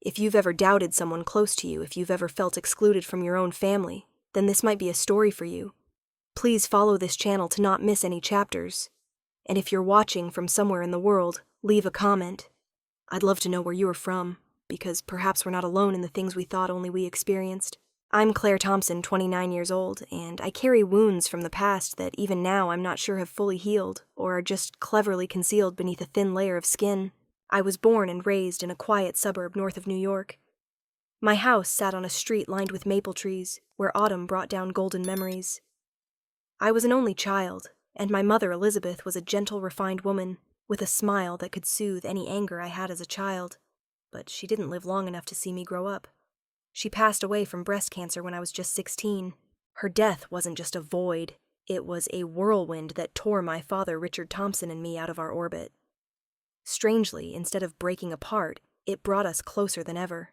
If you've ever doubted someone close to you, if you've ever felt excluded from your own family, then this might be a story for you. Please follow this channel to not miss any chapters. And if you're watching from somewhere in the world, leave a comment. I'd love to know where you are from, because perhaps we're not alone in the things we thought only we experienced. I'm Claire Thompson, 29 years old, and I carry wounds from the past that even now I'm not sure have fully healed or are just cleverly concealed beneath a thin layer of skin. I was born and raised in a quiet suburb north of New York. My house sat on a street lined with maple trees, where autumn brought down golden memories. I was an only child, and my mother, Elizabeth, was a gentle, refined woman with a smile that could soothe any anger I had as a child. But she didn't live long enough to see me grow up. She passed away from breast cancer when I was just 16. Her death wasn't just a void, it was a whirlwind that tore my father, Richard Thompson, and me out of our orbit. Strangely, instead of breaking apart, it brought us closer than ever.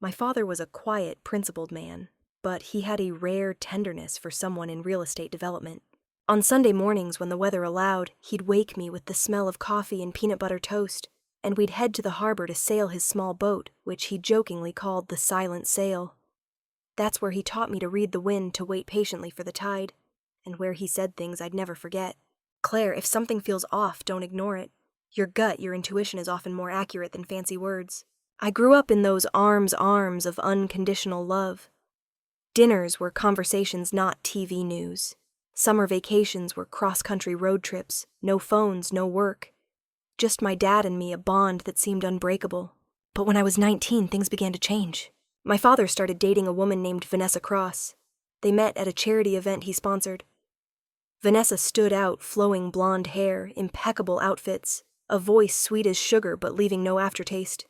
My father was a quiet, principled man, but he had a rare tenderness for someone in real estate development. On Sunday mornings, when the weather allowed, he'd wake me with the smell of coffee and peanut butter toast, and we'd head to the harbor to sail his small boat, which he jokingly called the Silent Sail. That's where he taught me to read the wind, to wait patiently for the tide, and where he said things I'd never forget. Claire, if something feels off, don't ignore it. Your gut, your intuition is often more accurate than fancy words. I grew up in those arms of unconditional love. Dinners were conversations, not TV news. Summer vacations were cross-country road trips, no phones, no work. Just my dad and me, a bond that seemed unbreakable. But when I was 19, things began to change. My father started dating a woman named Vanessa Cross. They met at a charity event he sponsored. Vanessa stood out, flowing blonde hair, impeccable outfits, a voice sweet as sugar but leaving no aftertaste.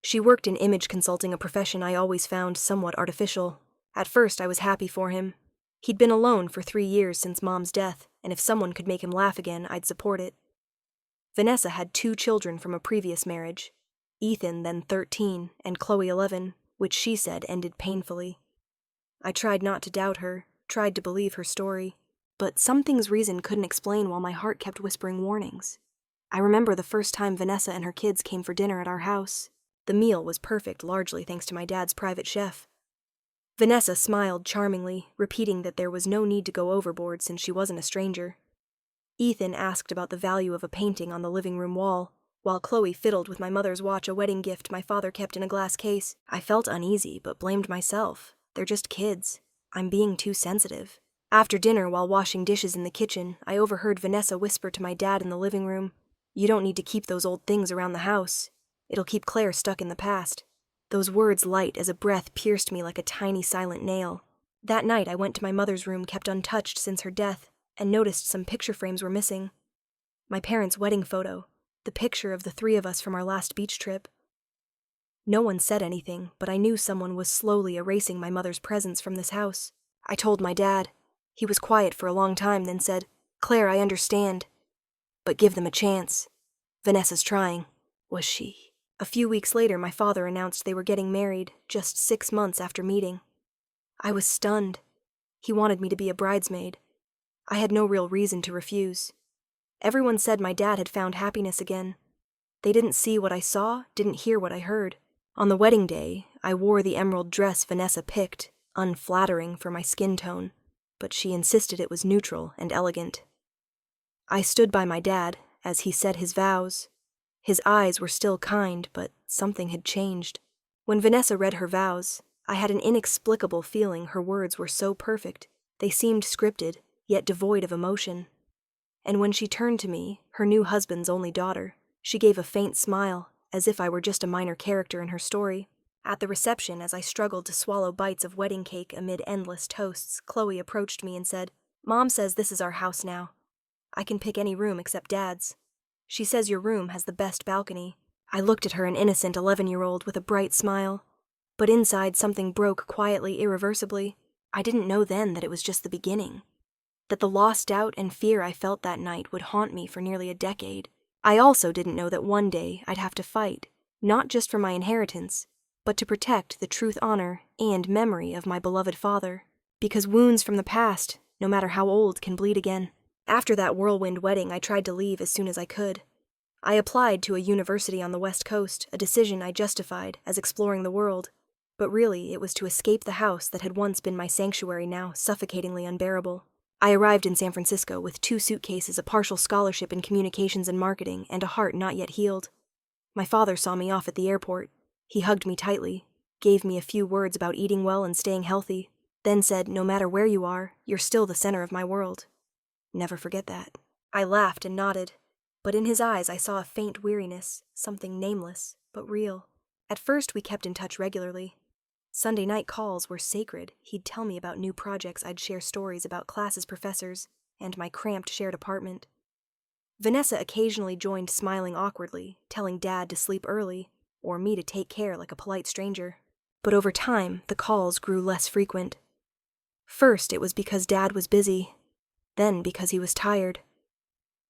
She worked in image consulting, a profession I always found somewhat artificial. At first, I was happy for him. He'd been alone for 3 years since Mom's death, and if someone could make him laugh again, I'd support it. Vanessa had 2 children from a previous marriage, Ethan, then 13, and Chloe, 11, which she said ended painfully. I tried not to doubt her, tried to believe her story, but some things reason couldn't explain while my heart kept whispering warnings. I remember the first time Vanessa and her kids came for dinner at our house. The meal was perfect, largely thanks to my dad's private chef. Vanessa smiled charmingly, repeating that there was no need to go overboard since she wasn't a stranger. Ethan asked about the value of a painting on the living room wall, while Chloe fiddled with my mother's watch, a wedding gift my father kept in a glass case. I felt uneasy, but blamed myself. They're just kids. I'm being too sensitive. After dinner, while washing dishes in the kitchen, I overheard Vanessa whisper to my dad in the living room, "You don't need to keep those old things around the house. It'll keep Claire stuck in the past." Those words, light as a breath, pierced me like a tiny silent nail. That night I went to my mother's room, kept untouched since her death, and noticed some picture frames were missing. My parents' wedding photo, the picture of the 3 of us from our last beach trip. No one said anything, but I knew someone was slowly erasing my mother's presence from this house. I told my dad. He was quiet for a long time, then said, "Claire, I understand. But give them a chance. Vanessa's trying." Was she? A few weeks later, my father announced they were getting married, just 6 months after meeting. I was stunned. He wanted me to be a bridesmaid. I had no real reason to refuse. Everyone said my dad had found happiness again. They didn't see what I saw, didn't hear what I heard. On the wedding day, I wore the emerald dress Vanessa picked, unflattering for my skin tone, but she insisted it was neutral and elegant. I stood by my dad as he said his vows. His eyes were still kind, but something had changed. When Vanessa read her vows, I had an inexplicable feeling her words were so perfect. They seemed scripted, yet devoid of emotion. And when she turned to me, her new husband's only daughter, she gave a faint smile, as if I were just a minor character in her story. At the reception, as I struggled to swallow bites of wedding cake amid endless toasts, Chloe approached me and said, "Mom says this is our house now. I can pick any room except Dad's. She says your room has the best balcony." I looked at her, an innocent 11-year-old with a bright smile. But inside, something broke quietly, irreversibly. I didn't know then that it was just the beginning. That the lost doubt and fear I felt that night would haunt me for nearly a decade. I also didn't know that one day I'd have to fight, not just for my inheritance, but to protect the truth, honor, and memory of my beloved father. Because wounds from the past, no matter how old, can bleed again. After that whirlwind wedding, I tried to leave as soon as I could. I applied to a university on the West Coast, a decision I justified as exploring the world. But really, it was to escape the house that had once been my sanctuary, now suffocatingly unbearable. I arrived in San Francisco with 2 suitcases, a partial scholarship in communications and marketing, and a heart not yet healed. My father saw me off at the airport. He hugged me tightly, gave me a few words about eating well and staying healthy, then said, "No matter where you are, you're still the center of my world. Never forget that." I laughed and nodded, but in his eyes I saw a faint weariness, something nameless, but real. At first we kept in touch regularly. Sunday night calls were sacred. He'd tell me about new projects, I'd share stories about classes, professors, and my cramped shared apartment. Vanessa occasionally joined, smiling awkwardly, telling Dad to sleep early, or me to take care like a polite stranger. But over time, the calls grew less frequent. First, it was because Dad was busy, then because he was tired.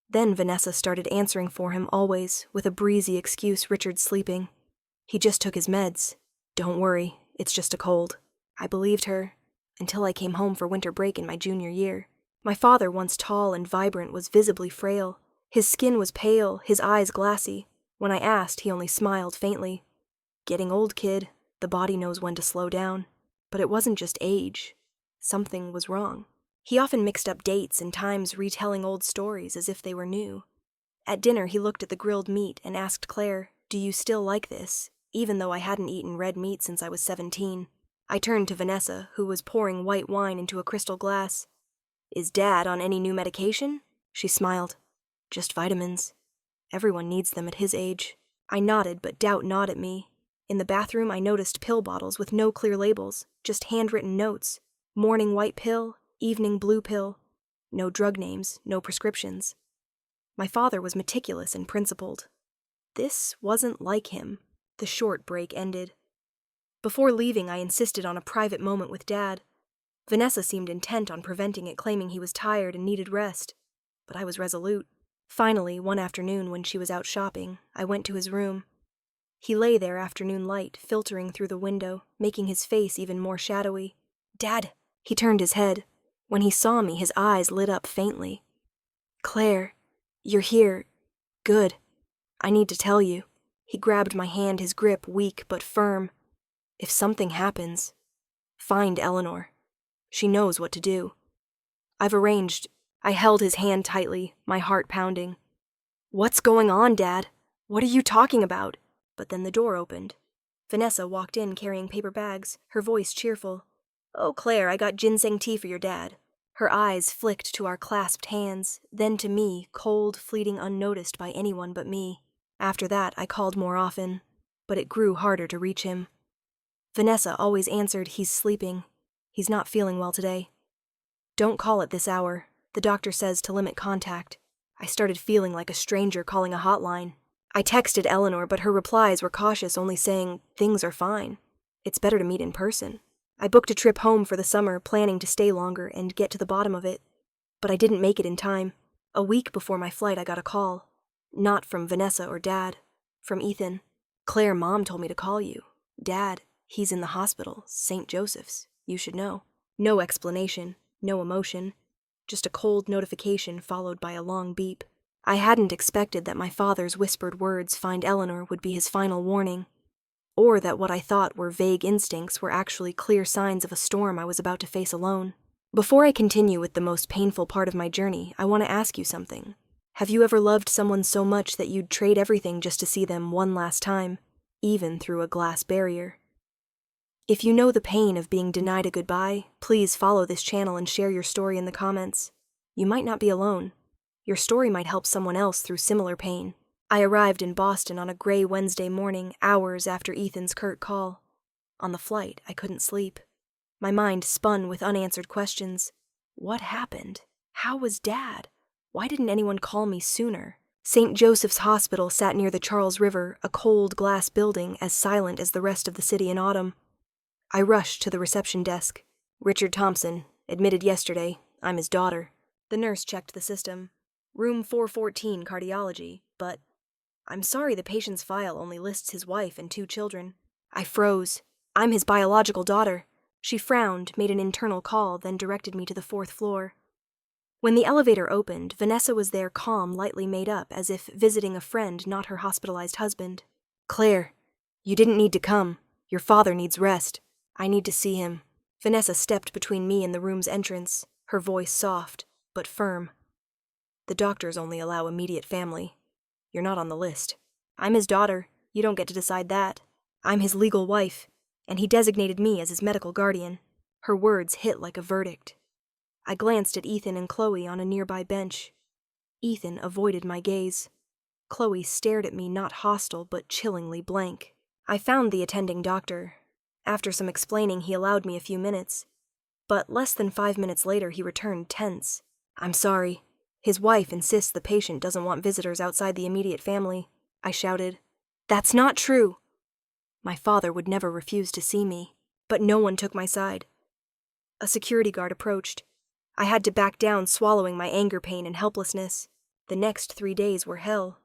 Then Vanessa started answering for him always, with a breezy excuse: "Richard's sleeping. He just took his meds. Don't worry, it's just a cold." I believed her, until I came home for winter break in my junior year. My father, once tall and vibrant, was visibly frail. His skin was pale, his eyes glassy. When I asked, he only smiled faintly. "Getting old, kid. The body knows when to slow down." But it wasn't just age. Something was wrong. He often mixed up dates and times, retelling old stories as if they were new. At dinner, he looked at the grilled meat and asked Claire, "Do you still like this?" even though I hadn't eaten red meat since I was 17. I turned to Vanessa, who was pouring white wine into a crystal glass. "Is Dad on any new medication?" She smiled. "Just vitamins. Everyone needs them at his age." I nodded, but doubt gnawed at me. In the bathroom, I noticed pill bottles with no clear labels, just handwritten notes. Morning white pill, evening blue pill. No drug names, no prescriptions. My father was meticulous and principled. This wasn't like him. The short break ended. Before leaving, I insisted on a private moment with Dad. Vanessa seemed intent on preventing it, claiming he was tired and needed rest. But I was resolute. Finally, one afternoon when she was out shopping, I went to his room. He lay there, afternoon light filtering through the window, making his face even more shadowy. "Dad!" He turned his head. When he saw me, his eyes lit up faintly. "Claire, you're here. Good. I need to tell you." He grabbed my hand, his grip weak but firm. "If something happens, find Eleanor. She knows what to do. I've arranged." I held his hand tightly, my heart pounding. "What's going on, Dad? What are you talking about?" But then the door opened. Vanessa walked in carrying paper bags, her voice cheerful. "Oh, Claire, I got ginseng tea for your dad." Her eyes flicked to our clasped hands, then to me, cold, fleeting, unnoticed by anyone but me. After that, I called more often, but it grew harder to reach him. Vanessa always answered, "He's sleeping. He's not feeling well today." "Don't call at this hour. The doctor says to limit contact." I started feeling like a stranger calling a hotline. I texted Eleanor, but her replies were cautious, only saying, "Things are fine. It's better to meet in person." I booked a trip home for the summer, planning to stay longer and get to the bottom of it. But I didn't make it in time. A week before my flight, I got a call. Not from Vanessa or Dad. From Ethan. "Claire, Mom told me to call you. Dad, he's in the hospital, St. Joseph's. You should know." No explanation, no emotion. Just a cold notification followed by a long beep. I hadn't expected that my father's whispered words, "Find Eleanor," would be his final warning. Or that what I thought were vague instincts were actually clear signs of a storm I was about to face alone. Before I continue with the most painful part of my journey, I want to ask you something. Have you ever loved someone so much that you'd trade everything just to see them one last time, even through a glass barrier? If you know the pain of being denied a goodbye, please follow this channel and share your story in the comments. You might not be alone. Your story might help someone else through similar pain. I arrived in Boston on a gray Wednesday morning, hours after Ethan's curt call. On the flight, I couldn't sleep. My mind spun with unanswered questions. What happened? How was Dad? Why didn't anyone call me sooner? St. Joseph's Hospital sat near the Charles River, a cold glass building as silent as the rest of the city in autumn. I rushed to the reception desk. "Richard Thompson, admitted yesterday. I'm his daughter." The nurse checked the system. "Room 414, cardiology, but I'm sorry, the patient's file only lists his wife and 2 children." I froze. "I'm his biological daughter." She frowned, made an internal call, then directed me to the 4th floor. When the elevator opened, Vanessa was there calm, lightly made up, as if visiting a friend, not her hospitalized husband. "Claire, you didn't need to come. Your father needs rest. I need to see him." Vanessa stepped between me and the room's entrance, her voice soft, but firm. "The doctors only allow immediate family. You're not on the list. I'm his daughter. You don't get to decide that. I'm his legal wife, and he designated me as his medical guardian." Her words hit like a verdict. I glanced at Ethan and Chloe on a nearby bench. Ethan avoided my gaze. Chloe stared at me, not hostile, but chillingly blank. I found the attending doctor. After some explaining, he allowed me a few minutes. But less than 5 minutes later, he returned tense. "I'm sorry. His wife insists the patient doesn't want visitors outside the immediate family," I shouted. "That's not true." My father would never refuse to see me, but no one took my side. A security guard approached. I had to back down, swallowing my anger, pain, and helplessness. The next 3 days were hell.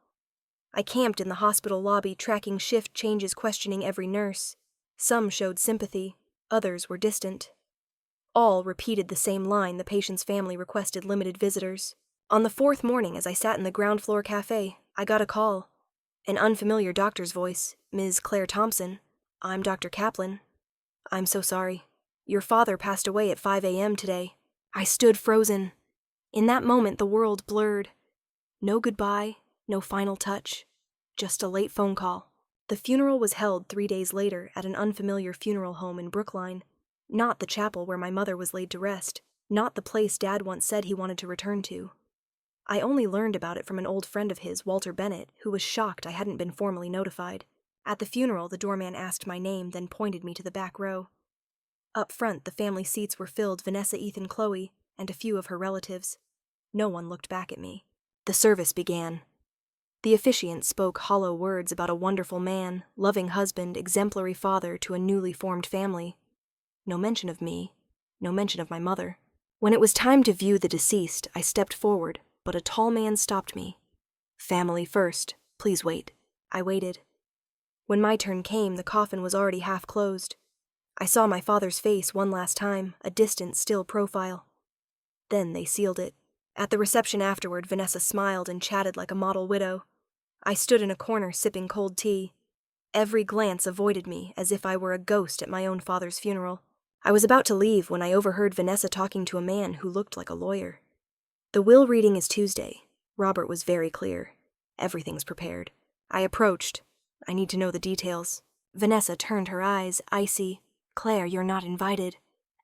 I camped in the hospital lobby, tracking shift changes, questioning every nurse. Some showed sympathy, others were distant. All repeated the same line: the patient's family requested limited visitors. On the 4th morning, as I sat in the ground floor cafe, I got a call. An unfamiliar doctor's voice. "Ms. Claire Thompson. I'm Dr. Kaplan. I'm so sorry. Your father passed away at 5 a.m. today." I stood frozen. In that moment, the world blurred. No goodbye, no final touch. Just a late phone call. The funeral was held 3 days later at an unfamiliar funeral home in Brookline. Not the chapel where my mother was laid to rest. Not the place Dad once said he wanted to return to. I only learned about it from an old friend of his, Walter Bennett, who was shocked I hadn't been formally notified. At the funeral, the doorman asked my name, then pointed me to the back row. Up front, the family seats were filled: Vanessa, Ethan, Chloe, and a few of her relatives. No one looked back at me. The service began. The officiant spoke hollow words about a wonderful man, loving husband, exemplary father to a newly formed family. No mention of me, no mention of my mother. When it was time to view the deceased, I stepped forward, but a tall man stopped me. "Family first. Please wait." I waited. When my turn came, the coffin was already half closed. I saw my father's face one last time, a distant, still profile. Then they sealed it. At the reception afterward, Vanessa smiled and chatted like a model widow. I stood in a corner sipping cold tea. Every glance avoided me, as if I were a ghost at my own father's funeral. I was about to leave when I overheard Vanessa talking to a man who looked like a lawyer. "The will reading is Tuesday." Robert was very clear. "Everything's prepared." I approached. "I need to know the details." Vanessa turned her eyes, icy. "Claire, you're not invited.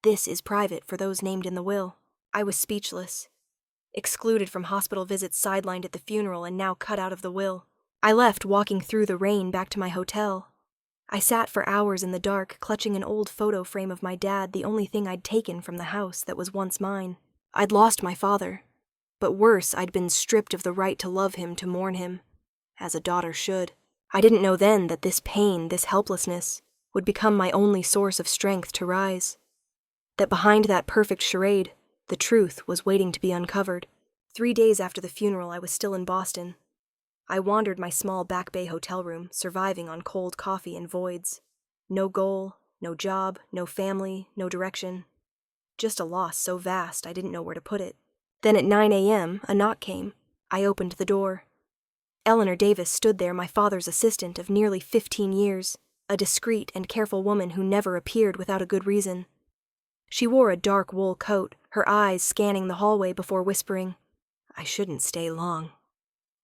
This is private for those named in the will." I was speechless. Excluded from hospital visits, sidelined at the funeral, and now cut out of the will. I left, walking through the rain back to my hotel. I sat for hours in the dark, clutching an old photo frame of my dad, the only thing I'd taken from the house that was once mine. I'd lost my father. But worse, I'd been stripped of the right to love him, to mourn him, as a daughter should. I didn't know then that this pain, this helplessness, would become my only source of strength to rise. That behind that perfect charade, the truth was waiting to be uncovered. 3 days after the funeral, I was still in Boston. I wandered my small Back Bay hotel room, surviving on cold coffee and voids. No goal, no job, no family, no direction. Just a loss so vast I didn't know where to put it. Then at 9 a.m., a knock came. I opened the door. Eleanor Davis stood there, my father's assistant of nearly 15 years, a discreet and careful woman who never appeared without a good reason. She wore a dark wool coat, her eyes scanning the hallway before whispering, "I shouldn't stay long."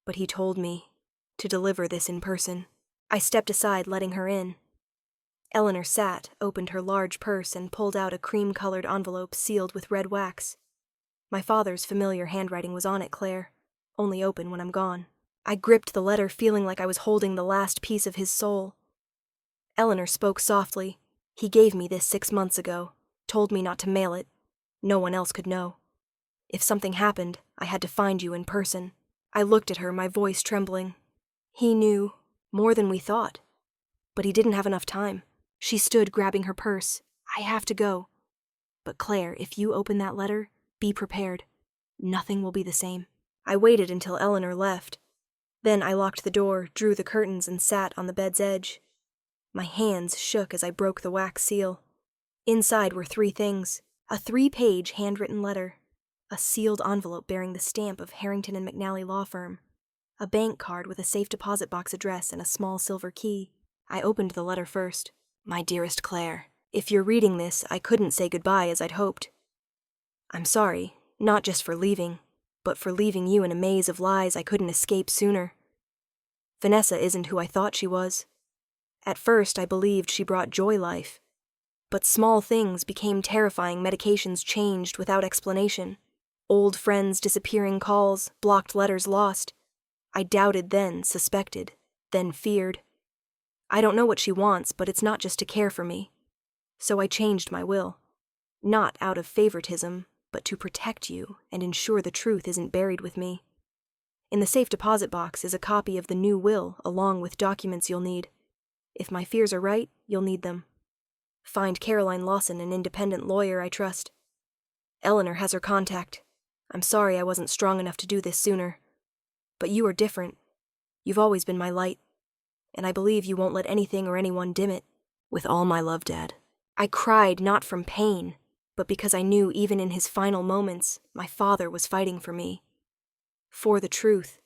But he told me to deliver this in person. I stepped aside, letting her in. Eleanor sat, opened her large purse, and pulled out a cream-colored envelope sealed with red wax. My father's familiar handwriting was on it, "Claire. Only open when I'm gone." I gripped the letter, feeling like I was holding the last piece of his soul. Eleanor spoke softly. "He gave me this 6 months ago. Told me not to mail it. No one else could know. If something happened, I had to find you in person." I looked at her, my voice trembling. "He knew more than we thought. But he didn't have enough time." She stood, grabbing her purse. "I have to go. But Claire, if you open that letter, be prepared. Nothing will be the same." I waited until Eleanor left. Then I locked the door, drew the curtains, and sat on the bed's edge. My hands shook as I broke the wax seal. Inside were 3 things: a 3-page handwritten letter, A sealed envelope bearing the stamp of Harrington and McNally Law Firm. A bank card with a safe deposit box address and a small silver key. I opened the letter first. My dearest Claire, if you're reading this, I couldn't say goodbye as I'd hoped. I'm sorry, not just for leaving, but for leaving you in a maze of lies I couldn't escape sooner. Vanessa isn't who I thought she was. At first, I believed she brought joy life. But small things became terrifying. Medications changed without explanation. Old friends disappearing calls, blocked letters lost. I doubted then, suspected, then feared. I don't know what she wants, but it's not just to care for me. So I changed my will. Not out of favoritism, but to protect you and ensure the truth isn't buried with me. In the safe deposit box is a copy of the new will, along with documents you'll need. If my fears are right, you'll need them. Find Caroline Lawson, an independent lawyer I trust. Eleanor has her contact. I'm sorry I wasn't strong enough to do this sooner. But you are different. You've always been my light. And I believe you won't let anything or anyone dim it. With all my love, Dad. I cried not from pain, but because I knew even in his final moments, my father was fighting for me. For the truth.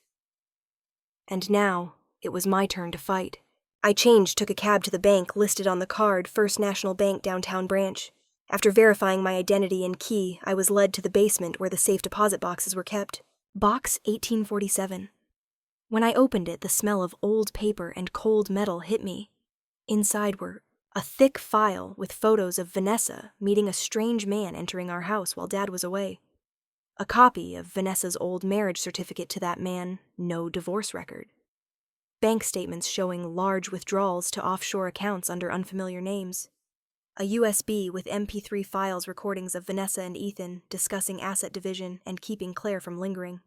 And now, it was my turn to fight. I took a cab to the bank listed on the card, First National Bank downtown branch. After verifying my identity and key, I was led to the basement where the safe deposit boxes were kept. Box 1847. When I opened it, the smell of old paper and cold metal hit me. Inside were a thick file with photos of Vanessa meeting a strange man entering our house while Dad was away. A copy of Vanessa's old marriage certificate to that man, no divorce record. Bank statements showing large withdrawals to offshore accounts under unfamiliar names. A USB with MP3 files recordings of Vanessa and Ethan discussing asset division and keeping Claire from lingering.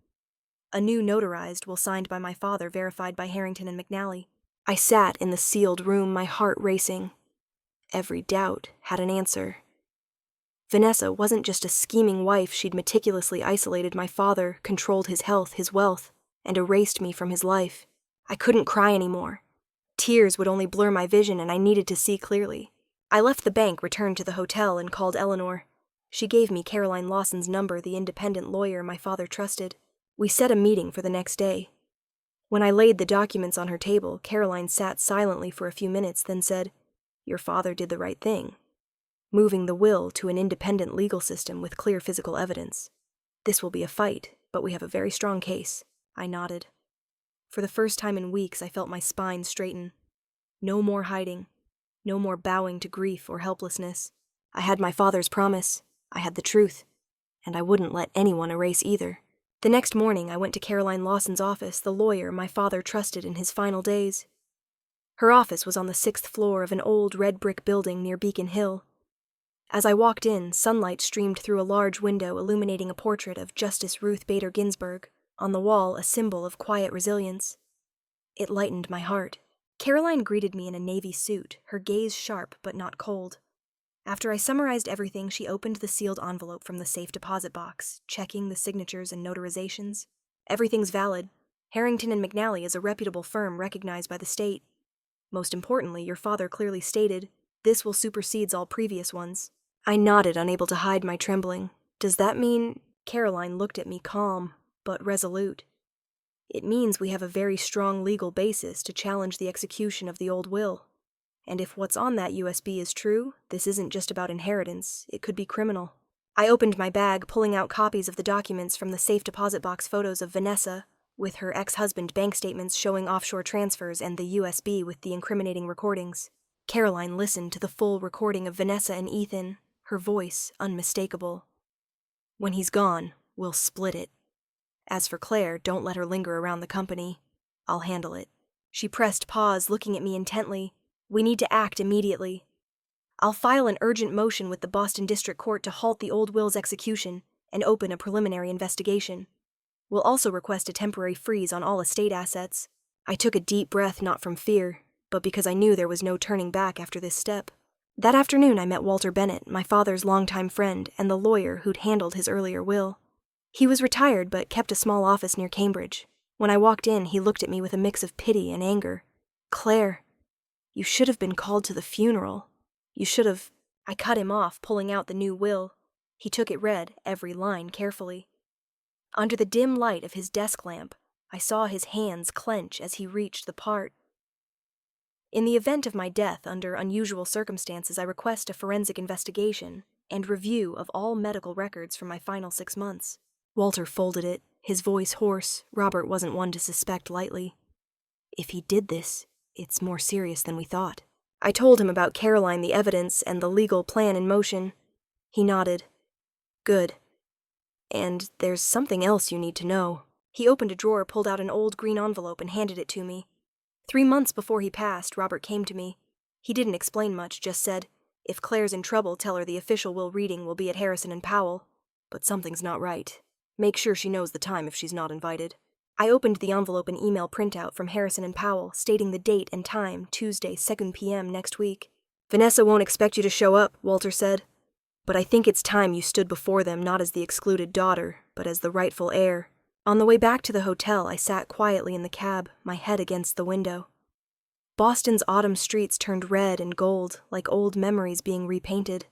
A new notarized will signed by my father, verified by Harrington and McNally. I sat in the sealed room, my heart racing. Every doubt had an answer. Vanessa wasn't just a scheming wife. She'd meticulously isolated my father, controlled his health, his wealth, and erased me from his life. I couldn't cry anymore. Tears would only blur my vision, and I needed to see clearly. I left the bank, returned to the hotel, and called Eleanor. She gave me Caroline Lawson's number, the independent lawyer my father trusted. We set a meeting for the next day. When I laid the documents on her table, Caroline sat silently for a few minutes, then said, "Your father did the right thing, moving the will to an independent legal system with clear physical evidence. This will be a fight, but we have a very strong case." I nodded. For the first time in weeks, I felt my spine straighten. No more hiding. No more bowing to grief or helplessness. I had my father's promise. I had the truth. And I wouldn't let anyone erase either. The next morning, I went to Caroline Lawson's office, the lawyer my father trusted in his final days. Her office was on the 6th floor of an old red brick building near Beacon Hill. As I walked in, sunlight streamed through a large window illuminating a portrait of Justice Ruth Bader Ginsburg. On the wall, a symbol of quiet resilience. It lightened my heart. Caroline greeted me in a navy suit, her gaze sharp but not cold. After I summarized everything, she opened the sealed envelope from the safe deposit box, checking the signatures and notarizations. Everything's valid. Harrington and McNally is a reputable firm recognized by the state. Most importantly, your father clearly stated, this will supersede all previous ones. I nodded, unable to hide my trembling. Does that mean... Caroline looked at me calm, but resolute. It means we have a very strong legal basis to challenge the execution of the old will. And if what's on that USB is true, this isn't just about inheritance, it could be criminal. I opened my bag, pulling out copies of the documents from the safe deposit box, photos of Vanessa, with her ex-husband, bank statements showing offshore transfers, and the USB with the incriminating recordings. Caroline listened to the full recording of Vanessa and Ethan, her voice unmistakable. When he's gone, we'll split it. As for Claire, don't let her linger around the company. I'll handle it. She pressed pause, looking at me intently. We need to act immediately. I'll file an urgent motion with the Boston District Court to halt the old will's execution and open a preliminary investigation. We'll also request a temporary freeze on all estate assets. I took a deep breath, not from fear, but because I knew there was no turning back after this step. That afternoon I met Walter Bennett, my father's longtime friend, and the lawyer who'd handled his earlier will. He was retired but kept a small office near Cambridge. When I walked in, he looked at me with a mix of pity and anger. "Claire, you should have been called to the funeral. You should have..." I cut him off, pulling out the new will. He took it read, every line carefully. Under the dim light of his desk lamp, I saw his hands clench as he reached the part. In the event of my death under unusual circumstances, I request a forensic investigation and review of all medical records from my final 6 months. Walter folded it, his voice hoarse. Robert wasn't one to suspect lightly. If he did this, it's more serious than we thought. I told him about Caroline, the evidence, and the legal plan in motion. He nodded. Good. And there's something else you need to know. He opened a drawer, pulled out an old green envelope, and handed it to me. 3 months before he passed, Robert came to me. He didn't explain much, just said, "If Claire's in trouble, tell her the official will reading will be at Harrison and Powell. But something's not right. Make sure she knows the time if she's not invited." I opened the envelope and email printout from Harrison and Powell, stating the date and time, Tuesday, 2 p.m. next week. "Vanessa won't expect you to show up," Walter said. "But I think it's time you stood before them not as the excluded daughter, but as the rightful heir." On the way back to the hotel, I sat quietly in the cab, my head against the window. Boston's autumn streets turned red and gold, like old memories being repainted.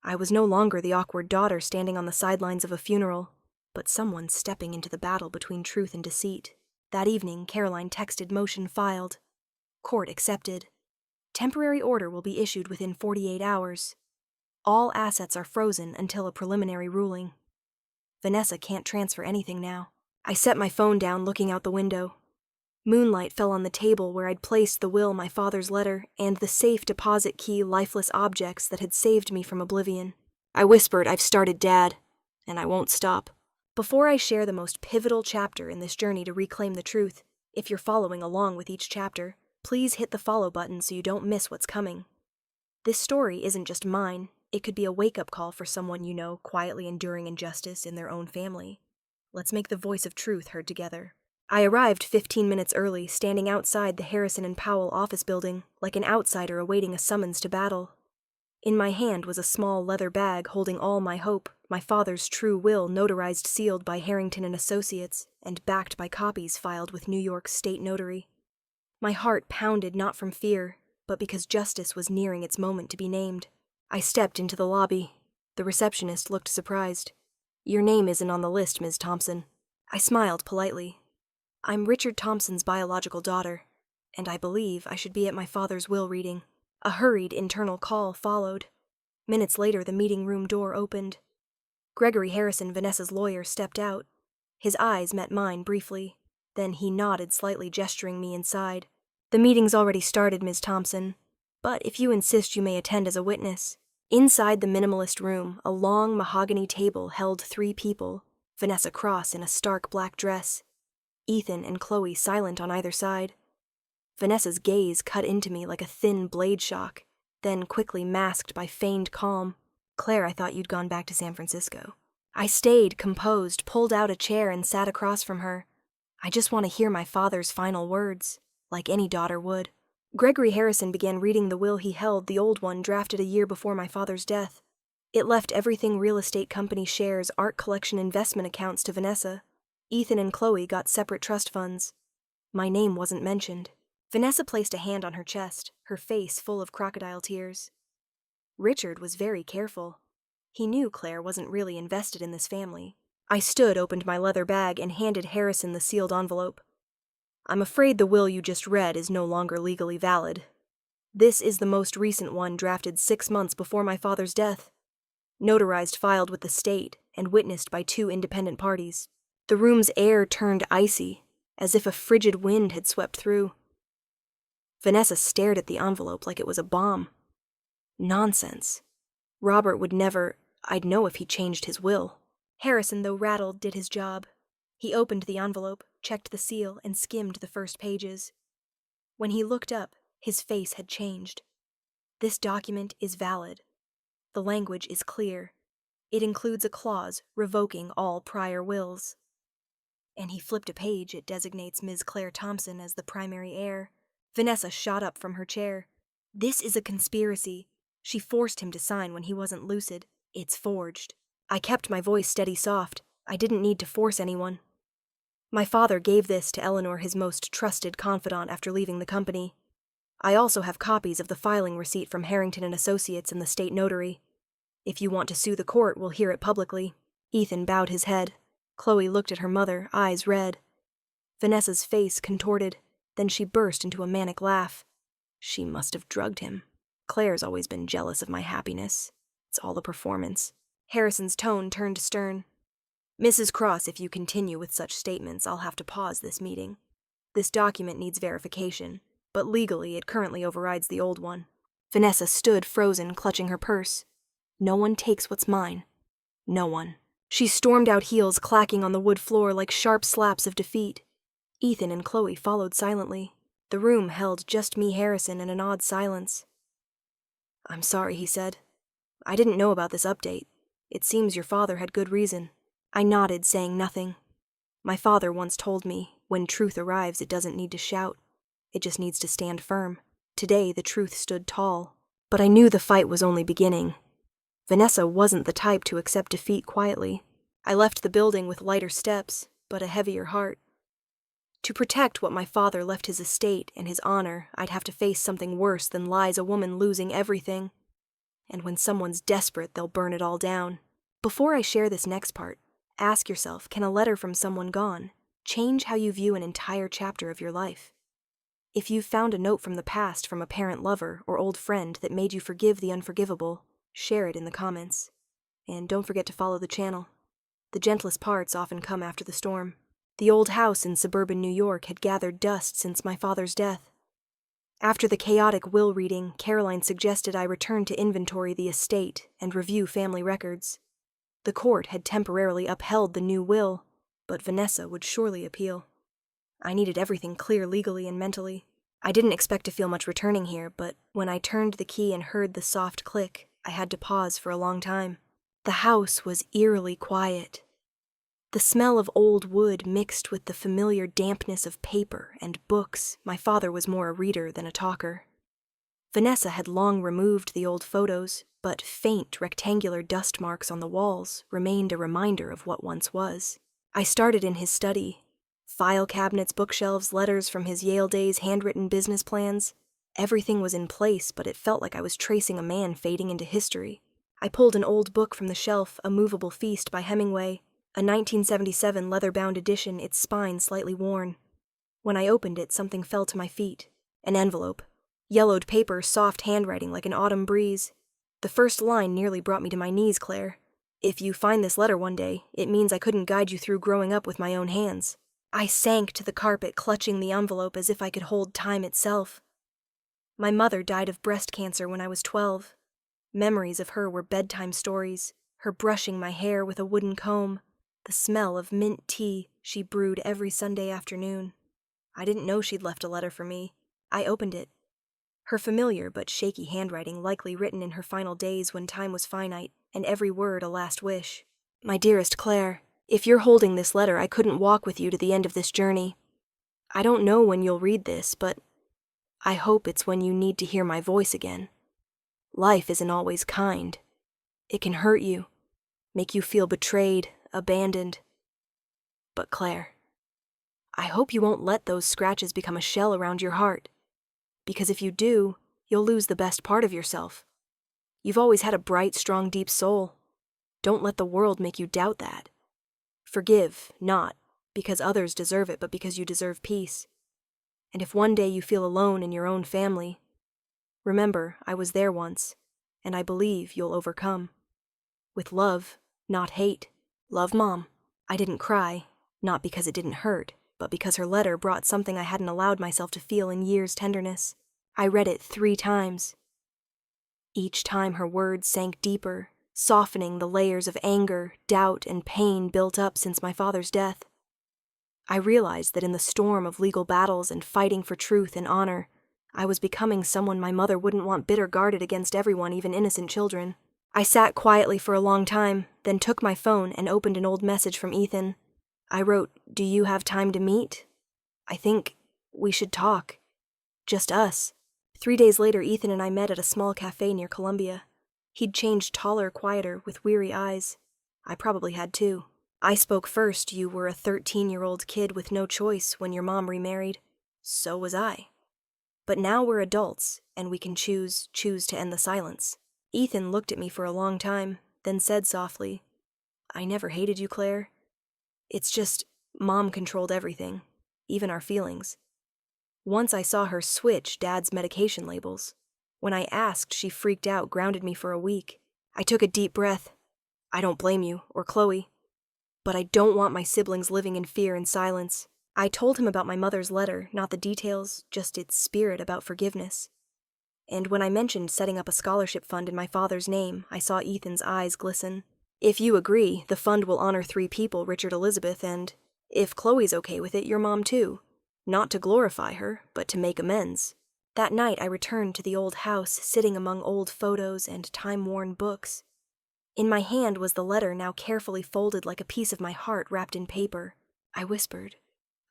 I was no longer the awkward daughter standing on the sidelines of a funeral, but someone stepping into the battle between truth and deceit. That evening, Caroline texted motion filed. Court accepted. Temporary order will be issued within 48 hours. All assets are frozen until a preliminary ruling. Vanessa can't transfer anything now. I set my phone down, looking out the window. Moonlight fell on the table where I'd placed the will, my father's letter, and the safe deposit key, lifeless objects that had saved me from oblivion. I whispered, "I've started, Dad, and I won't stop." Before I share the most pivotal chapter in this journey to reclaim the truth, if you're following along with each chapter, please hit the follow button so you don't miss what's coming. This story isn't just mine. It could be a wake-up call for someone you know quietly enduring injustice in their own family. Let's make the voice of truth heard together. I arrived 15 minutes early, standing outside the Harrison and Powell office building, like an outsider awaiting a summons to battle. In my hand was a small leather bag holding all my hope, my father's true will notarized, sealed by Harrington and Associates, and backed by copies filed with New York's state notary. My heart pounded not from fear, but because justice was nearing its moment to be named. I stepped into the lobby. The receptionist looked surprised. "Your name isn't on the list, Ms. Thompson." I smiled politely. "I'm Richard Thompson's biological daughter, and I believe I should be at my father's will reading." A hurried internal call followed. Minutes later, the meeting room door opened. Gregory Harrison, Vanessa's lawyer, stepped out. His eyes met mine briefly. Then he nodded slightly, gesturing me inside. "The meeting's already started, Ms. Thompson, but if you insist, you may attend as a witness." Inside the minimalist room, a long mahogany table held 3 people, Vanessa Cross in a stark black dress, Ethan and Chloe silent on either side. Vanessa's gaze cut into me like a thin blade shock, then quickly masked by feigned calm. "Claire, I thought you'd gone back to San Francisco." I stayed composed, pulled out a chair, and sat across from her. "I just want to hear my father's final words, like any daughter would." Gregory Harrison began reading the will he held, the old one drafted a year before my father's death. It left everything real estate company shares, art collection, investment accounts to Vanessa. Ethan and Chloe got separate trust funds. My name wasn't mentioned. Vanessa placed a hand on her chest, her face full of crocodile tears. Richard was very careful. He knew Claire wasn't really invested in this family. I stood, opened my leather bag, and handed Harrison the sealed envelope. "I'm afraid the will you just read is no longer legally valid. This is the most recent one, drafted 6 months before my father's death. Notarized, filed with the state, and witnessed by 2 independent parties." The room's air turned icy, as if a frigid wind had swept through. Vanessa stared at the envelope like it was a bomb. Nonsense. Robert would never... I'd know if he changed his will. Harrison, though rattled, did his job. He opened the envelope, checked the seal, and skimmed the first pages. When he looked up, his face had changed. "This document is valid. The language is clear. It includes a clause revoking all prior wills." And he flipped a page. It designates Ms. Claire Thompson as the primary heir. Vanessa shot up from her chair. "This is a conspiracy. She forced him to sign when he wasn't lucid. It's forged." I kept my voice steady soft. I didn't need to force anyone. "My father gave this to Eleanor, his most trusted confidant, after leaving the company. I also have copies of the filing receipt from Harrington and Associates and the state notary. If you want to sue the court, we'll hear it publicly." Ethan bowed his head. Chloe looked at her mother, eyes red. Vanessa's face contorted. Then she burst into a manic laugh. She must have drugged him. Claire's always been jealous of my happiness. It's all a performance. Harrison's tone turned stern. "Mrs. Cross, if you continue with such statements, I'll have to pause this meeting. This document needs verification, but legally it currently overrides the old one." Vanessa stood frozen, clutching her purse. "No one takes what's mine. No one." She stormed out, heels clacking on the wood floor like sharp slaps of defeat. Ethan and Chloe followed silently. The room held just me, Harrison, and an odd silence. "I'm sorry," he said. "I didn't know about this update. It seems your father had good reason." I nodded, saying nothing. My father once told me, when truth arrives, it doesn't need to shout. It just needs to stand firm. Today, the truth stood tall. But I knew the fight was only beginning. Vanessa wasn't the type to accept defeat quietly. I left the building with lighter steps, but a heavier heart. To protect what my father left his estate and his honor, I'd have to face something worse than lies a woman losing everything. And when someone's desperate, they'll burn it all down. Before I share this next part, ask yourself, can a letter from someone gone change how you view an entire chapter of your life? If you've found a note from the past from a parent, lover, or old friend that made you forgive the unforgivable, share it in the comments. And don't forget to follow the channel. The gentlest parts often come after the storm. The old house in suburban New York had gathered dust since my father's death. After the chaotic will reading, Caroline suggested I return to inventory the estate and review family records. The court had temporarily upheld the new will, but Vanessa would surely appeal. I needed everything clear legally and mentally. I didn't expect to feel much returning here, but when I turned the key and heard the soft click, I had to pause for a long time. The house was eerily quiet. The smell of old wood mixed with the familiar dampness of paper and books. My father was more a reader than a talker. Vanessa had long removed the old photos, but faint rectangular dust marks on the walls remained a reminder of what once was. I started in his study. File cabinets, bookshelves, letters from his Yale days, handwritten business plans. Everything was in place, but it felt like I was tracing a man fading into history. I pulled an old book from the shelf, A Movable Feast by Hemingway, a 1977 leather-bound edition, its spine slightly worn. When I opened it, something fell to my feet. An envelope. Yellowed paper, soft handwriting like an autumn breeze. The first line nearly brought me to my knees, Claire. "If you find this letter one day, it means I couldn't guide you through growing up with my own hands." I sank to the carpet, clutching the envelope as if I could hold time itself. My mother died of breast cancer when I was 12. Memories of her were bedtime stories, her brushing my hair with a wooden comb, the smell of mint tea she brewed every Sunday afternoon. I didn't know she'd left a letter for me. I opened it. Her familiar but shaky handwriting, likely written in her final days when time was finite, and every word a last wish. "My dearest Claire, if you're holding this letter, I couldn't walk with you to the end of this journey. I don't know when you'll read this, but I hope it's when you need to hear my voice again. Life isn't always kind. It can hurt you, make you feel betrayed, abandoned. But Claire, I hope you won't let those scratches become a shell around your heart. Because if you do, you'll lose the best part of yourself. You've always had a bright, strong, deep soul. Don't let the world make you doubt that. Forgive, not because others deserve it, but because you deserve peace. And if one day you feel alone in your own family, remember I was there once, and I believe you'll overcome. With love, not hate. Love, Mom." I didn't cry, not because it didn't hurt, but because her letter brought something I hadn't allowed myself to feel in years' tenderness. I read it 3 times. Each time her words sank deeper, softening the layers of anger, doubt, and pain built up since my father's death. I realized that in the storm of legal battles and fighting for truth and honor, I was becoming someone my mother wouldn't want bitter guarded against everyone, even innocent children. I sat quietly for a long time, then took my phone and opened an old message from Ethan. I wrote, "Do you have time to meet? I think we should talk. Just us." 3 days later, Ethan and I met at a small cafe near Columbia. He'd changed taller, quieter, with weary eyes. I probably had too. I spoke first. "You were a 13-year-old kid with no choice when your mom remarried. So was I. But now we're adults, and we can choose to end the silence." Ethan looked at me for a long time, then said softly, "I never hated you, Claire. It's just, Mom controlled everything, even our feelings. Once I saw her switch Dad's medication labels. When I asked, she freaked out, grounded me for a week. I took a deep breath. I don't blame you, or Chloe. But I don't want my siblings living in fear and silence. I told him about my mother's letter, not the details, just its spirit about forgiveness. And when I mentioned setting up a scholarship fund in my father's name, I saw Ethan's eyes glisten. If you agree, the fund will honor 3 people, Richard, Elizabeth, and, if Chloe's okay with it, your mom too. Not to glorify her, but to make amends. That night I returned to the old house, sitting among old photos and time-worn books. In my hand was the letter, now carefully folded like a piece of my heart wrapped in paper. I whispered,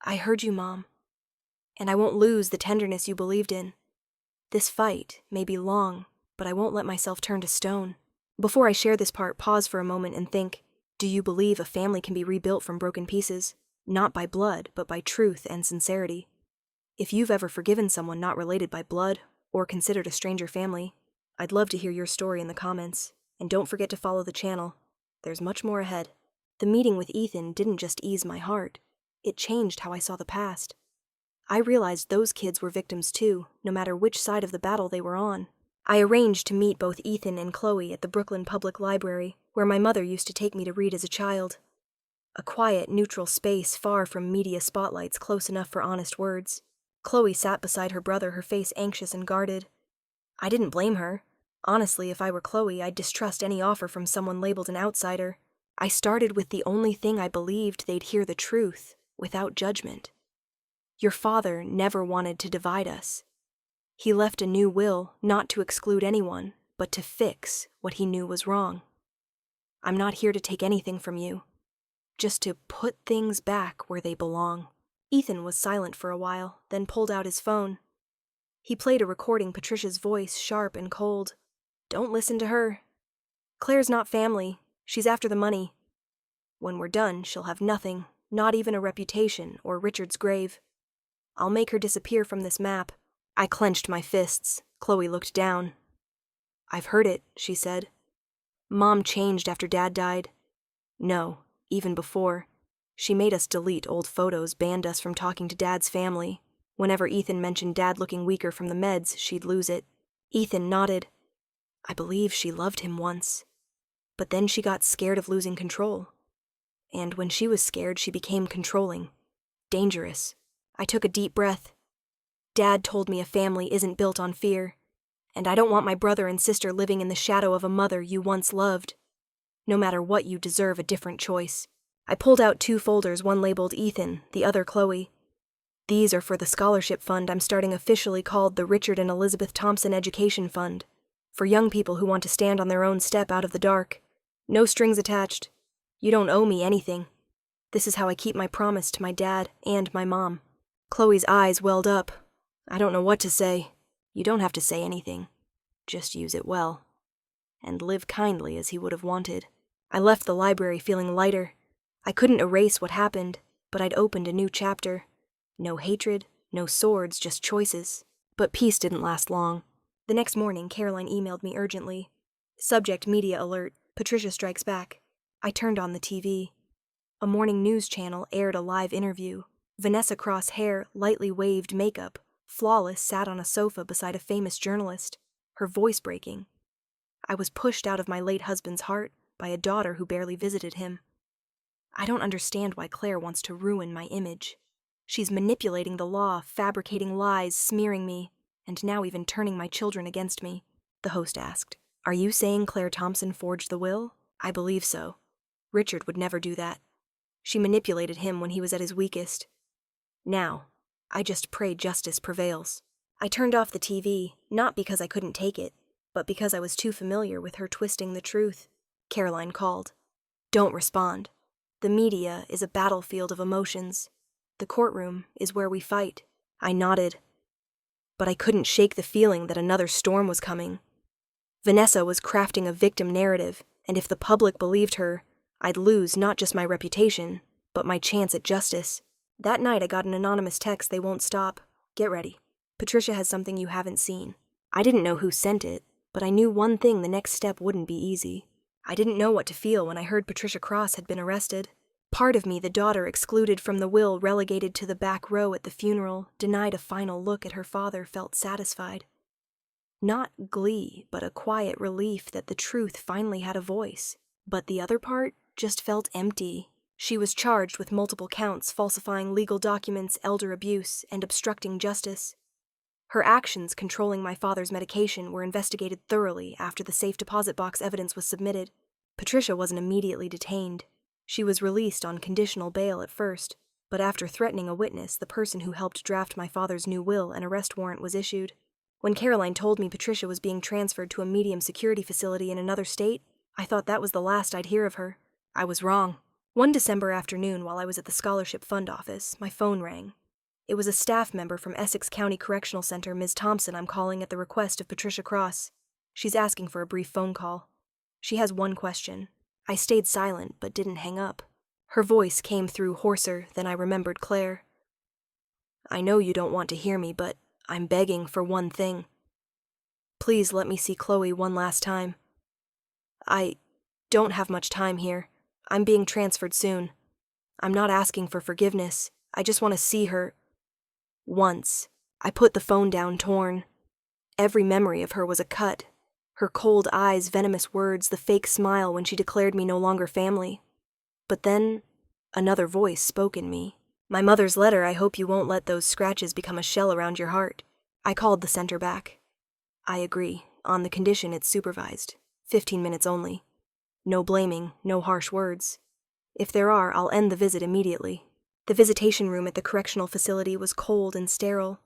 "I heard you, Mom. And I won't lose the tenderness you believed in. This fight may be long, but I won't let myself turn to stone." Before I share this part, pause for a moment and think, do you believe a family can be rebuilt from broken pieces? Not by blood, but by truth and sincerity. If you've ever forgiven someone not related by blood, or considered a stranger family, I'd love to hear your story in the comments. And don't forget to follow the channel. There's much more ahead. The meeting with Ethan didn't just ease my heart. It changed how I saw the past. I realized those kids were victims too, no matter which side of the battle they were on. I arranged to meet both Ethan and Chloe at the Brooklyn Public Library, where my mother used to take me to read as a child. A quiet, neutral space far from media spotlights, close enough for honest words. Chloe sat beside her brother, her face anxious and guarded. I didn't blame her. Honestly, if I were Chloe, I'd distrust any offer from someone labeled an outsider. I started with the only thing I believed: they'd hear the truth, without judgment. Your father never wanted to divide us. He left a new will, not to exclude anyone, but to fix what he knew was wrong. I'm not here to take anything from you, just to put things back where they belong. Ethan was silent for a while, then pulled out his phone. He played a recording, Patricia's voice, sharp and cold. "Don't listen to her. Claire's not family. She's after the money. When we're done, she'll have nothing, not even a reputation or Richard's grave. I'll make her disappear from this map." I clenched my fists. Chloe looked down. "I've heard it," she said. "Mom changed after Dad died." "No, even before. She made us delete old photos, banned us from talking to Dad's family. Whenever Ethan mentioned Dad looking weaker from the meds, she'd lose it." Ethan nodded. "I believe she loved him once. But then she got scared of losing control. And when she was scared, she became controlling. Dangerous." I took a deep breath. "Dad told me a family isn't built on fear. And I don't want my brother and sister living in the shadow of a mother you once loved. No matter what, you deserve a different choice." I pulled out 2 folders, one labeled Ethan, the other Chloe. "These are for the scholarship fund I'm starting, officially called the Richard and Elizabeth Thompson Education Fund. For young people who want to stand on their own step out of the dark. No strings attached. You don't owe me anything. This is how I keep my promise to my dad and my mom." Chloe's eyes welled up. "I don't know what to say." "You don't have to say anything. Just use it well. And live kindly as he would have wanted." I left the library feeling lighter. I couldn't erase what happened, but I'd opened a new chapter. No hatred, no swords, just choices. But peace didn't last long. The next morning, Caroline emailed me urgently. "Subject: media alert. Patricia strikes back." I turned on the TV. A morning news channel aired a live interview. Vanessa Crosshair, lightly waved makeup, flawless, sat on a sofa beside a famous journalist, her voice breaking. I was pushed out of my late husband's heart by a daughter who barely visited him. I don't understand why Claire wants to ruin my image. She's manipulating the law, fabricating lies, smearing me, and now even turning my children against me. The host asked, "Are you saying Claire Thompson forged the will?" "I believe so. Richard would never do that. She manipulated him when he was at his weakest. Now, I just pray justice prevails." I turned off the TV, not because I couldn't take it, but because I was too familiar with her twisting the truth. Caroline called. "Don't respond. The media is a battlefield of emotions. The courtroom is where we fight." I nodded. But I couldn't shake the feeling that another storm was coming. Vanessa was crafting a victim narrative, and if the public believed her, I'd lose not just my reputation, but my chance at justice. That night I got an anonymous text: "They won't stop. Get ready. Patricia has something you haven't seen." I didn't know who sent it, But I knew one thing: the next step wouldn't be easy. I didn't know what to feel when I heard Patricia Cross had been arrested. Part of me, the daughter excluded from the will, relegated to the back row at the funeral, denied a final look at her father, felt satisfied. Not glee, but a quiet relief that the truth finally had a voice. But the other part just felt empty. She was charged with multiple counts: falsifying legal documents, elder abuse, and obstructing justice. Her actions controlling my father's medication were investigated thoroughly after the safe deposit box evidence was submitted. Patricia wasn't immediately detained. She was released on conditional bail at first, but after threatening a witness, the person who helped draft my father's new will, an arrest warrant was issued. When Caroline told me Patricia was being transferred to a medium security facility in another state, I thought that was the last I'd hear of her. I was wrong. One December afternoon, while I was at the Scholarship Fund office, my phone rang. It was a staff member from Essex County Correctional Center, Ms. Thompson. I'm calling at the request of Patricia Cross. She's asking for a brief phone call. She has one question. I stayed silent, but didn't hang up. Her voice came through hoarser than I remembered Claire. I know you don't want to hear me, but I'm begging for one thing. Please let me see Chloe one last time. I don't have much time here. I'm being transferred soon. I'm not asking for forgiveness. I just want to see her. Once. I put the phone down, torn. Every memory of her was a cut. Her cold eyes, venomous words, the fake smile when she declared me no longer family. But then, another voice spoke in me. My mother's letter: I hope you won't let those scratches become a shell around your heart. I called the center back. I agree, on the condition it's supervised. 15 minutes only. No blaming, no harsh words. If there are, I'll end the visit immediately. The visitation room at the correctional facility was cold and sterile.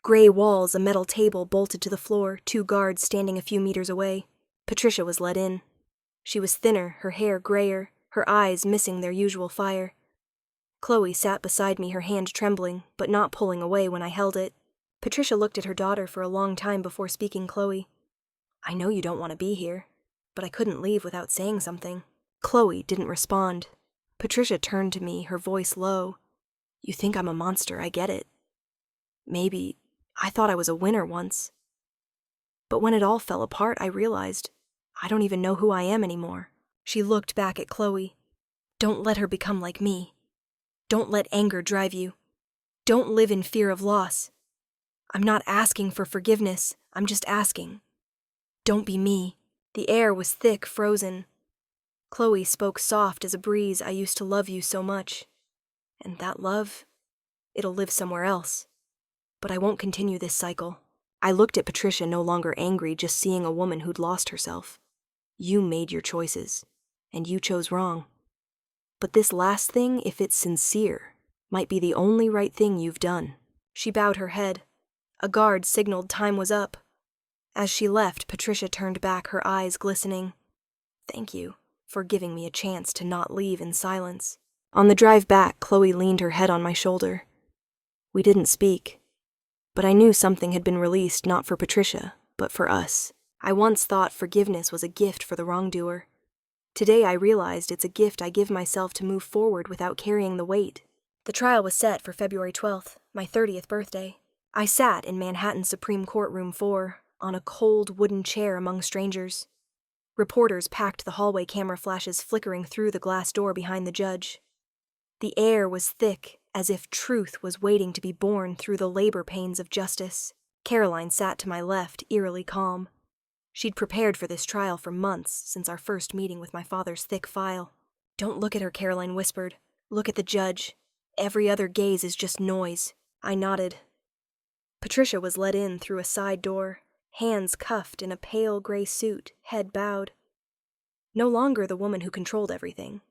Gray walls, a metal table bolted to the floor, 2 guards standing a few meters away. Patricia was let in. She was thinner, her hair grayer, her eyes missing their usual fire. Chloe sat beside me, her hand trembling, but not pulling away when I held it. Patricia looked at her daughter for a long time before speaking. Chloe, I know you don't want to be here, but I couldn't leave without saying something. Chloe didn't respond. Patricia turned to me, her voice low. You think I'm a monster, I get it. Maybe I thought I was a winner once. But when it all fell apart, I realized I don't even know who I am anymore. She looked back at Chloe. Don't let her become like me. Don't let anger drive you. Don't live in fear of loss. I'm not asking for forgiveness. I'm just asking. Don't be me. The air was thick, frozen. Chloe spoke soft as a breeze. I used to love you so much. And that love, it'll live somewhere else. But I won't continue this cycle. I looked at Patricia, no longer angry, just seeing a woman who'd lost herself. You made your choices, and you chose wrong. But this last thing, if it's sincere, might be the only right thing you've done. She bowed her head. A guard signaled time was up. As she left, Patricia turned back, her eyes glistening. Thank you for giving me a chance to not leave in silence. On the drive back, Chloe leaned her head on my shoulder. We didn't speak, but I knew something had been released, not for Patricia, but for us. I once thought forgiveness was a gift for the wrongdoer. Today I realized it's a gift I give myself to move forward without carrying the weight. The trial was set for February 12th, my 30th birthday. I sat in Manhattan's Supreme Court Room 4, on a cold wooden chair among strangers. Reporters packed the hallway, camera flashes flickering through the glass door behind the judge. The air was thick, as if truth was waiting to be born through the labor pains of justice. Caroline sat to my left, eerily calm. She'd prepared for this trial for months, since our first meeting with my father's thick file. Don't look at her, Caroline whispered. Look at the judge. Every other gaze is just noise. I nodded. Patricia was let in through a side door, hands cuffed in a pale gray suit, head bowed. No longer the woman who controlled everything.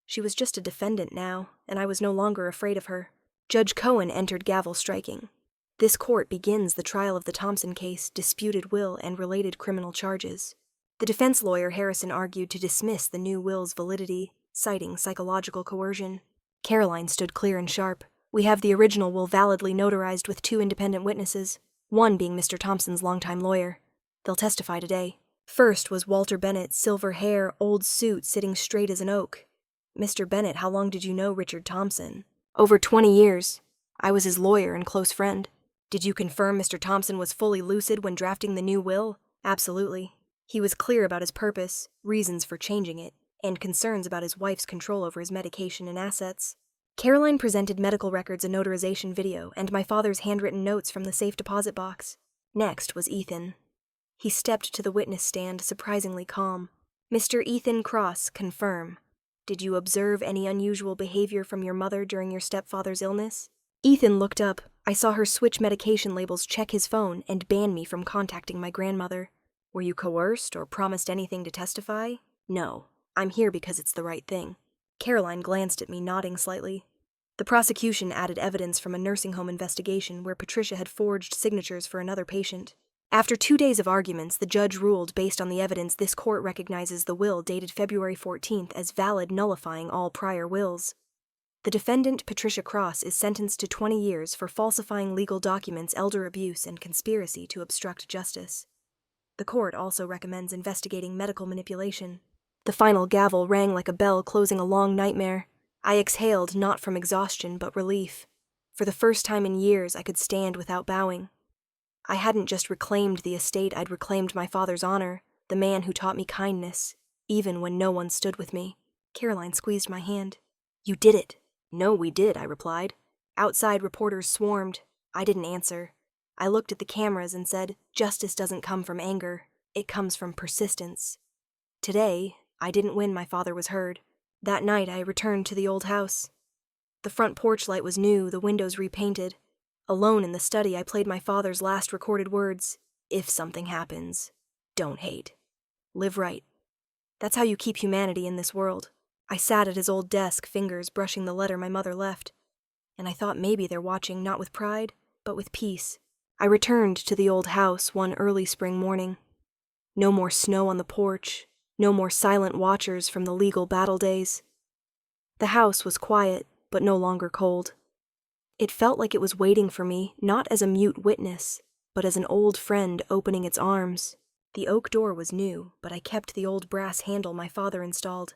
She was just a defendant now, and I was no longer afraid of her. Judge Cohen entered, gavel striking. This court begins the trial of the Thompson case, disputed will, and related criminal charges. The defense lawyer Harrison argued to dismiss the new will's validity, citing psychological coercion. Caroline stood clear and sharp. We have the original will validly notarized with 2 independent witnesses, one being Mr. Thompson's longtime lawyer. They'll testify today. First was Walter Bennett, silver hair, old suit, sitting straight as an oak. Mr. Bennett, how long did you know Richard Thompson? Over 20 years. I was his lawyer and close friend. Did you confirm Mr. Thompson was fully lucid when drafting the new will? Absolutely. He was clear about his purpose, reasons for changing it, and concerns about his wife's control over his medication and assets. Caroline presented medical records, a notarization video, and my father's handwritten notes from the safe deposit box. Next was Ethan. He stepped to the witness stand, surprisingly calm. Mr. Ethan Cross, confirm. Did you observe any unusual behavior from your mother during your stepfather's illness? Ethan looked up. I saw her switch medication labels, check his phone, and ban me from contacting my grandmother. Were you coerced or promised anything to testify? No. I'm here because it's the right thing. Caroline glanced at me, nodding slightly. The prosecution added evidence from a nursing home investigation where Patricia had forged signatures for another patient. After 2 days of arguments, the judge ruled, based on the evidence, this court recognizes the will dated February 14th as valid, nullifying all prior wills. The defendant, Patricia Cross, is sentenced to 20 years for falsifying legal documents, elder abuse, and conspiracy to obstruct justice. The court also recommends investigating medical manipulation. The final gavel rang like a bell closing a long nightmare. I exhaled, not from exhaustion, but relief. For the first time in years, I could stand without bowing. I hadn't just reclaimed the estate, I'd reclaimed my father's honor, the man who taught me kindness, even when no one stood with me. Caroline squeezed my hand. You did it. No, we did, I replied. Outside reporters swarmed. I didn't answer. I looked at the cameras and said, justice doesn't come from anger. It comes from persistence. Today, I didn't win. My father was heard. That night, I returned to the old house. The front porch light was new, the windows repainted. Alone in the study, I played my father's last recorded words. If something happens, don't hate. Live right. That's how you keep humanity in this world. I sat at his old desk, fingers brushing the letter my mother left. And I thought maybe they're watching not with pride, but with peace. I returned to the old house one early spring morning. No more snow on the porch, no more silent watchers from the legal battle days. The house was quiet, but no longer cold. It felt like it was waiting for me, not as a mute witness, but as an old friend opening its arms. The oak door was new, but I kept the old brass handle my father installed.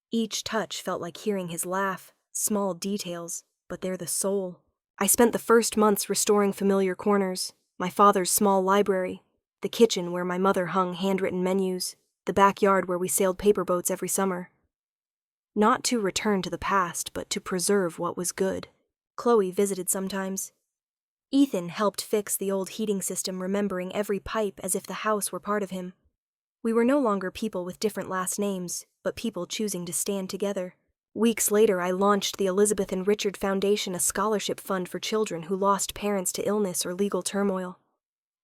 Each touch felt like hearing his laugh, small details, but they're the soul. I spent the first months restoring familiar corners, my father's small library, the kitchen where my mother hung handwritten menus, the backyard where we sailed paper boats every summer. Not to return to the past, but to preserve what was good. Chloe visited sometimes. Ethan helped fix the old heating system, remembering every pipe as if the house were part of him. We were no longer people with different last names, but people choosing to stand together. Weeks later, I launched the Elizabeth and Richard Foundation, a scholarship fund for children who lost parents to illness or legal turmoil.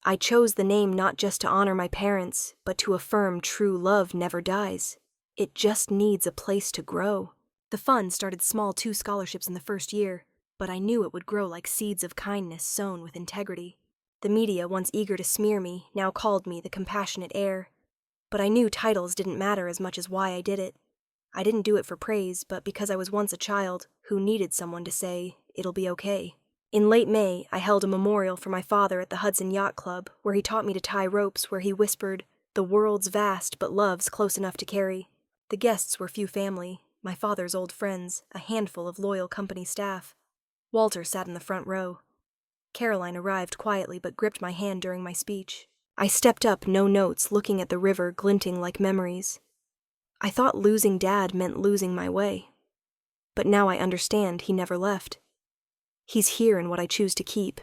I chose the name not just to honor my parents, but to affirm true love never dies. It just needs a place to grow. The fund started small, 2 scholarships in the first year, but I knew it would grow like seeds of kindness sown with integrity. The media, once eager to smear me, now called me the compassionate heir. But I knew titles didn't matter as much as why I did it. I didn't do it for praise, but because I was once a child who needed someone to say, it'll be okay. In late May, I held a memorial for my father at the Hudson Yacht Club, where he taught me to tie ropes, where he whispered, the world's vast, but love's close enough to carry. The guests were few family, my father's old friends, a handful of loyal company staff. Walter sat in the front row. Caroline arrived quietly but gripped my hand during my speech. I stepped up, no notes, looking at the river glinting like memories. I thought losing Dad meant losing my way. But now I understand he never left. He's here in what I choose to keep.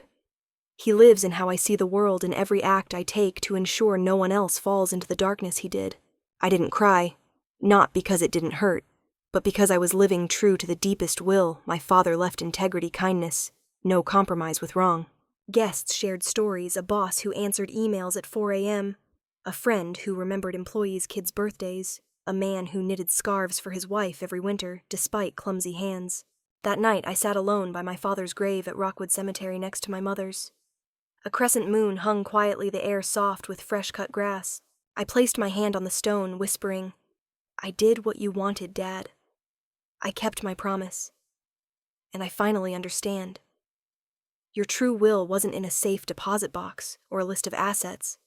He lives in how I see the world, in every act I take to ensure no one else falls into the darkness he did. I didn't cry, not because it didn't hurt, but because I was living true to the deepest will my father left: integrity, kindness, no compromise with wrong. Guests shared stories, a boss who answered emails at 4 a.m., a friend who remembered employees' kids' birthdays, a man who knitted scarves for his wife every winter, despite clumsy hands. That night, I sat alone by my father's grave at Rockwood Cemetery next to my mother's. A crescent moon hung quietly, the air soft with fresh-cut grass. I placed my hand on the stone, whispering, I did what you wanted, Dad. I kept my promise. And I finally understand. Your true will wasn't in a safe deposit box or a list of assets.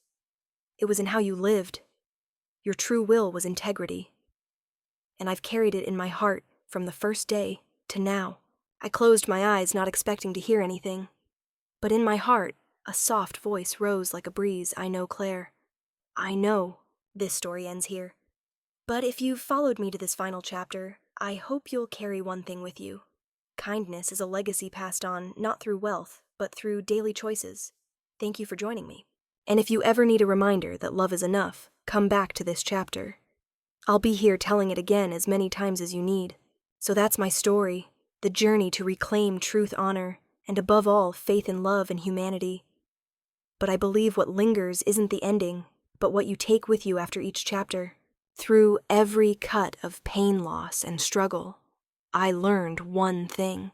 It was in how you lived. Your true will was integrity. And I've carried it in my heart from the first day to now. I closed my eyes, not expecting to hear anything. But in my heart, a soft voice rose like a breeze. I know, Claire. I know this story ends here. But if you've followed me to this final chapter, I hope you'll carry one thing with you. Kindness is a legacy passed on not through wealth, but through daily choices. Thank you for joining me. And if you ever need a reminder that love is enough, come back to this chapter. I'll be here telling it again as many times as you need. So that's my story, the journey to reclaim truth, honor, and above all, faith in love and humanity. But I believe what lingers isn't the ending, but what you take with you after each chapter. Through every cut of pain, loss, and struggle, I learned one thing.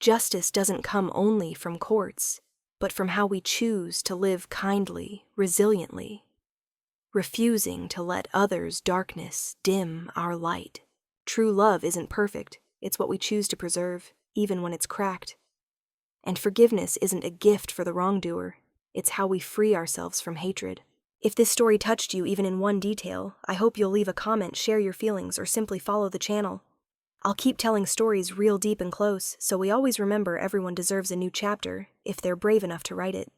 Justice doesn't come only from courts, but from how we choose to live kindly, resiliently, refusing to let others' darkness dim our light. True love isn't perfect, it's what we choose to preserve, even when it's cracked. And forgiveness isn't a gift for the wrongdoer, it's how we free ourselves from hatred. If this story touched you even in one detail, I hope you'll leave a comment, share your feelings, or simply follow the channel. I'll keep telling stories real deep and close, so we always remember everyone deserves a new chapter if they're brave enough to write it.